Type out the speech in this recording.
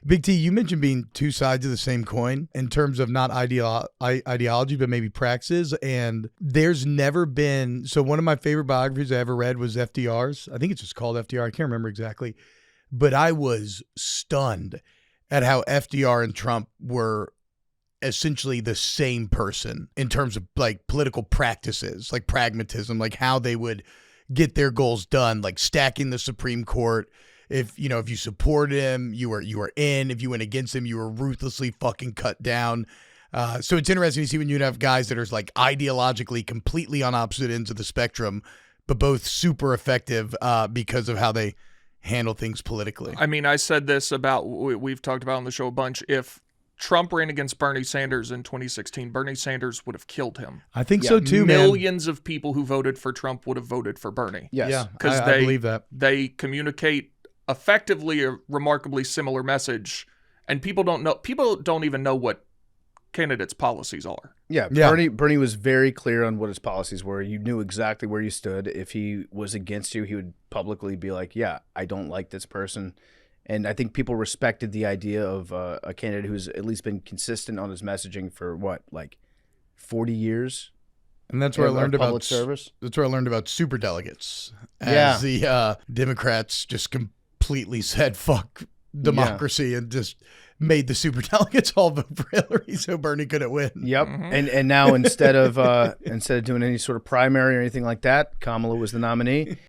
Big T, you mentioned being two sides of the same coin in terms of not ideology, but maybe praxis. And there's never been, so one of my favorite biographies I ever read was FDR's. I think it's just called FDR. I can't remember exactly. But I was stunned at how FDR and Trump were essentially the same person in terms of like political practices, like pragmatism, like how they would get their goals done, like stacking the Supreme Court. If you supported him, you were in. If you went against him, you were ruthlessly fucking cut down. So it's interesting to see when you'd have guys that are like ideologically completely on opposite ends of the spectrum, but both super effective because of how they handle things politically. I mean, I said this about, we've talked about on the show a bunch, if Trump ran against Bernie Sanders in 2016, Bernie Sanders would have killed him. I think so too, man. Millions of people who voted for Trump would have voted for Bernie. Yes. Yeah, Because I believe that. They communicate effectively a remarkably similar message, and people don't even know what candidates' policies are. Yeah. Bernie was very clear on what his policies were. You knew exactly where you stood. If he was against you, he would publicly be like, yeah, I don't like this person. And I think people respected the idea of a candidate who's at least been consistent on his messaging for 40 years. And that's where I learned about public service. That's where I learned about superdelegates. As the Democrats just completely said fuck democracy and just made the superdelegates all vote for Hillary so Bernie couldn't win. Yep. And now instead of doing any sort of primary or anything like that, Kamala was the nominee.